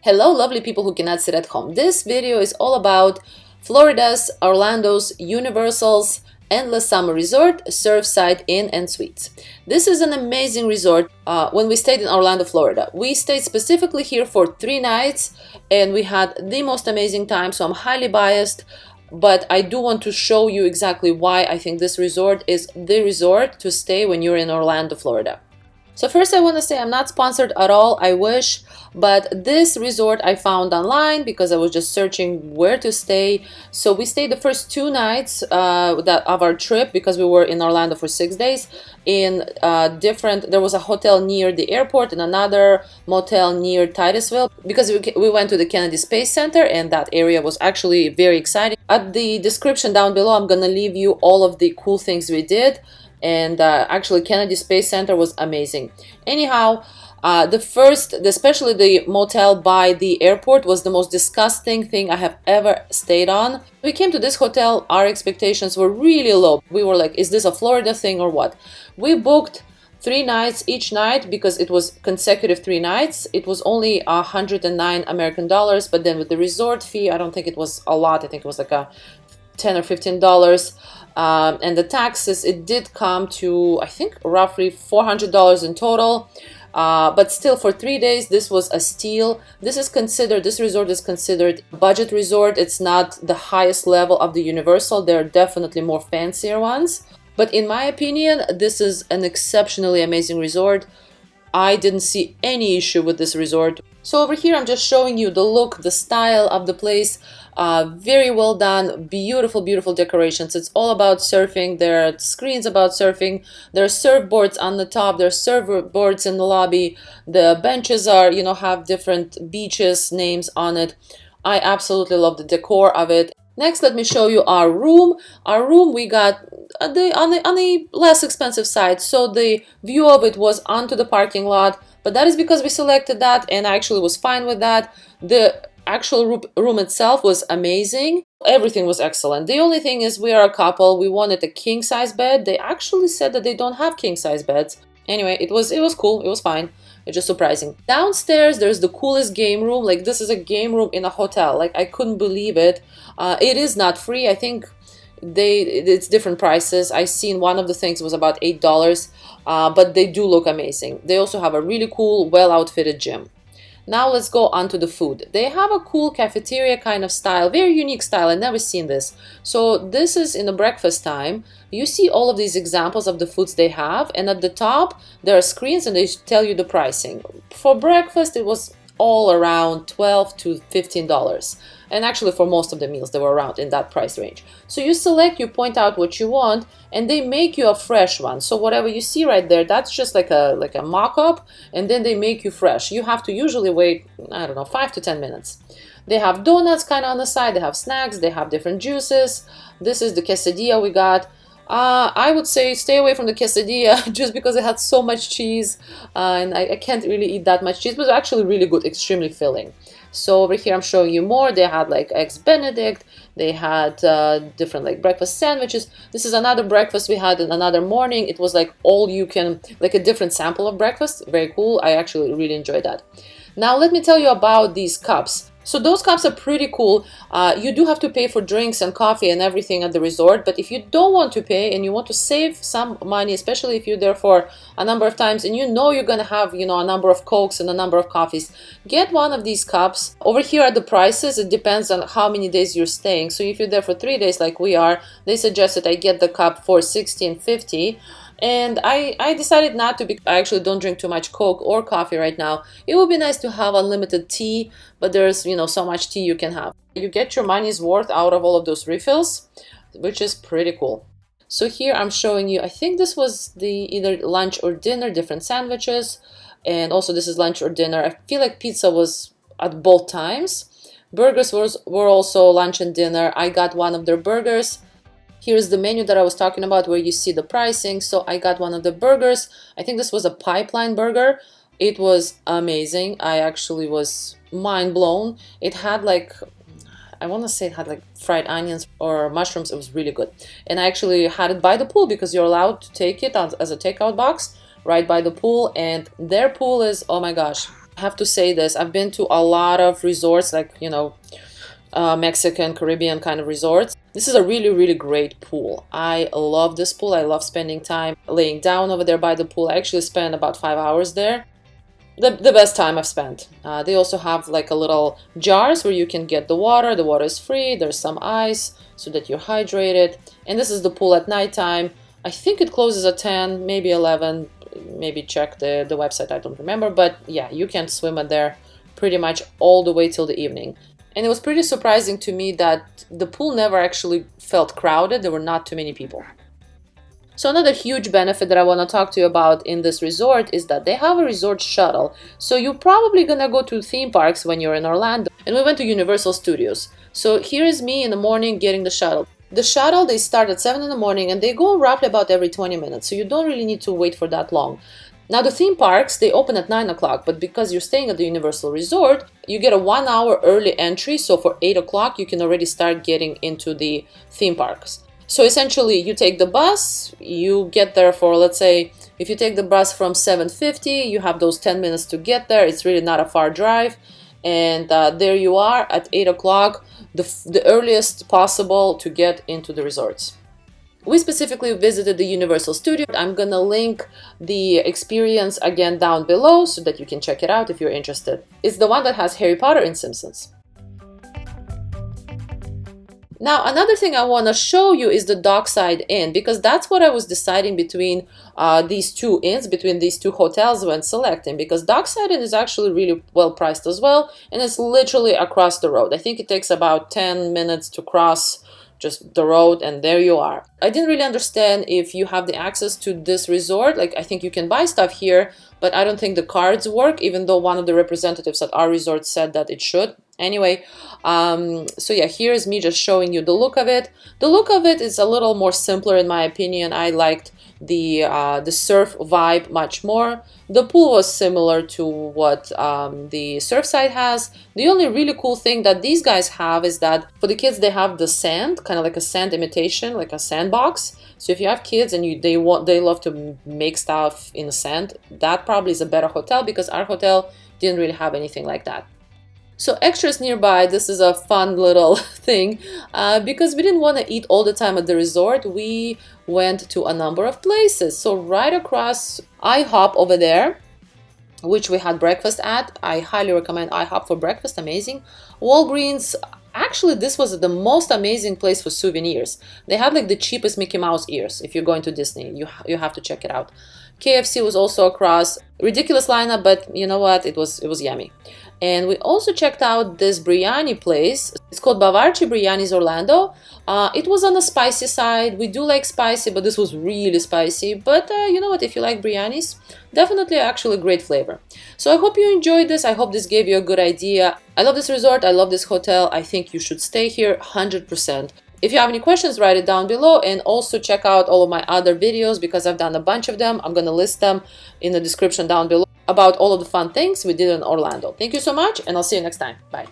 Hello, lovely people who cannot sit at home. This video is all about Florida's, Orlando's, Universal's Endless Summer Resort, Surfside Inn and Suites. This is an amazing resort. When we stayed in Orlando, Florida, we stayed specifically here for 3 nights and we had the most amazing time, so I'm highly biased. But I do want to show you exactly why I think this resort is the resort to stay when you're in Orlando, Florida. So first I want to say I'm not sponsored at all, I wish, but this resort I found online because I was just searching where to stay. So we stayed the first 2 nights of our trip because we were in Orlando for 6 days in there was a hotel near the airport and another motel near Titusville because we went to the Kennedy Space Center and that area was actually very exciting. At the description down below I'm gonna leave you all of the cool things we did. And actually Kennedy Space Center was amazing. Anyhow, especially the motel by the airport was the most disgusting thing I have ever stayed on. We came to this hotel, our expectations were really low. We were like, is this a Florida thing or what? We booked 3 nights each night because it was consecutive 3 nights. It was only 109 American dollars, but then with the resort fee, I don't think it was a lot. I think it was like a $10 or $15. And the taxes, it did come to, I think, roughly $400 in total. But still, for 3 days, this was a steal. This resort is considered a budget resort. It's not the highest level of the Universal. There are definitely more fancier ones. But in my opinion, this is an exceptionally amazing resort. I didn't see any issue with this resort. So over here, I'm just showing you the look, the style of the place. Very well done, beautiful, beautiful decorations. It's all about surfing. There are screens about surfing. There are surfboards on the top. There are surfboards in the lobby. The benches are, have different beaches names on it. I absolutely love the decor of it. Next, let me show you our room. Our room we got on the less expensive side, so the view of it was onto the parking lot, but that is because we selected that and I actually was fine with that. The actual room itself was amazing. Everything was excellent. The only thing is we are a couple. We wanted a king-size bed. They actually said that they don't have king-size beds. Anyway, it was cool. It was fine. It's just surprising. Downstairs, there's the coolest game room. Like, this is a game room in a hotel. Like, I couldn't believe it. It is not free. I think it's different prices. I seen one of the things was about $8, but they do look amazing. They also have a really cool, well-outfitted gym. Now let's go on to the food. They have a cool cafeteria kind of style, very unique style. I've never seen this. So this is in the breakfast time. You see all of these examples of the foods they have, and at the top there are screens and they tell you the pricing. For breakfast it was all around $12 to $15. And actually for most of the meals they were around in that price range. So you select, you point out what you want, and they make you a fresh one. So whatever you see right there, that's just like a mock-up, and then they make you fresh. You have to usually wait, I don't know, 5 to 10 minutes. They have donuts kind of on the side, they have snacks, they have different juices. This is the quesadilla we got. I would say stay away from the quesadilla just because it had so much cheese, and I can't really eat that much cheese, but it's actually really good, extremely filling. So over here I'm showing you more. They had like eggs benedict, they had different like breakfast sandwiches. This is another breakfast we had in another morning. It was like all you can, like a different sample of breakfast. Very cool. I actually really enjoyed that. Now let me tell you about these cups. So those cups are pretty cool. You do have to pay for drinks and coffee and everything at the resort, but if you don't want to pay and you want to save some money, especially if you're there for a number of times and you're gonna have, a number of Cokes and a number of coffees, get one of these cups. Over here are the prices. It depends on how many days you're staying. So if you're there for 3 days like we are, they suggested I get the cup for $16.50. And I decided not to, because I actually don't drink too much Coke or coffee right now. It would be nice to have unlimited tea, but there's, so much tea you can have. You get your money's worth out of all of those refills, which is pretty cool. So here I'm showing you, I think this was the either lunch or dinner, different sandwiches. And also this is lunch or dinner. I feel like pizza was at both times. Burgers were also lunch and dinner. I got one of their burgers. Here's the menu that I was talking about where you see the pricing. So I got one of the burgers. I think this was a pipeline burger. It was amazing. I actually was mind blown. It had like, I want to say it had like fried onions or mushrooms. It was really good. And I actually had it by the pool because you're allowed to take it as a takeout box right by the pool. And their pool is, oh my gosh, I have to say this, I've been to a lot of resorts, like, you know, Mexican, Caribbean kind of resorts. This is a really, really great pool. I love this pool. I love spending time laying down over there by the pool. I actually spent about 5 hours there. The best time I've spent. They also have like a little jars where you can get the water. The water is free. There's some ice so that you're hydrated. And this is the pool at nighttime. I think it closes at 10, maybe 11. Maybe check the website. I don't remember. But yeah, you can swim in there pretty much all the way till the evening. And it was pretty surprising to me that the pool never actually felt crowded. There were not too many people. So another huge benefit that I want to talk to you about in this resort is that they have a resort shuttle. So you're probably gonna go to theme parks when you're in Orlando. And we went to Universal Studios. So here is me in the morning getting the shuttle. The shuttle, they start at 7 in the morning and they go roughly about every 20 minutes. So you don't really need to wait for that long. Now the theme parks, they open at 9 o'clock, but because you're staying at the Universal Resort, you get a 1 hour early entry. So for 8 o'clock, you can already start getting into the theme parks. So essentially, you take the bus, you get there for, let's say, if you take the bus from 7:50, you have those 10 minutes to get there. It's really not a far drive. And there you are at 8 o'clock, the earliest possible to get into the resorts. We specifically visited the Universal Studio. I'm gonna link the experience again down below so that you can check it out if you're interested. It's the one that has Harry Potter and Simpsons. Now, another thing I want to show you is the Dockside Inn, because that's what I was deciding between these two inns, between these two hotels when selecting, because Dockside Inn is actually really well priced as well, and it's literally across the road. I think it takes about 10 minutes to cross just the road, and there you are. I didn't really understand if you have the access to this resort. Like, I think you can buy stuff here, but I don't think the cards work, even though one of the representatives at our resort said that it should. Anyway, so yeah, here's me just showing you the look of it. The look of it is a little more simpler in my opinion. I liked the surf vibe much more. The pool was similar to what the Surfside has. The only really cool thing that these guys have is that for the kids they have the sand, kind of like a sand imitation, like a sandbox. So if you have kids and they love to make stuff in the sand, that probably is a better hotel, because our hotel didn't really have anything like that. So extras nearby, this is a fun little thing. Because we didn't want to eat all the time at the resort, we went to a number of places. So right across IHOP over there, which we had breakfast at. I highly recommend IHOP for breakfast, amazing. Walgreens, actually this was the most amazing place for souvenirs. They had like the cheapest Mickey Mouse ears. If you're going to Disney, you have to check it out. KFC was also across. Ridiculous lineup, but you know what, it was yummy. And we also checked out this biryani place. It's called Bavarchi Biryani's Orlando. It was on the spicy side. We do like spicy, but this was really spicy. But you know what, if you like biryanis, definitely actually great flavor. So I hope you enjoyed this. I hope this gave you a good idea. I love this resort. I love this hotel. I think you should stay here 100%. If you have any questions, write it down below, and also check out all of my other videos because I've done a bunch of them. I'm going to list them in the description down below about all of the fun things we did in Orlando. Thank you so much, and I'll see you next time. Bye.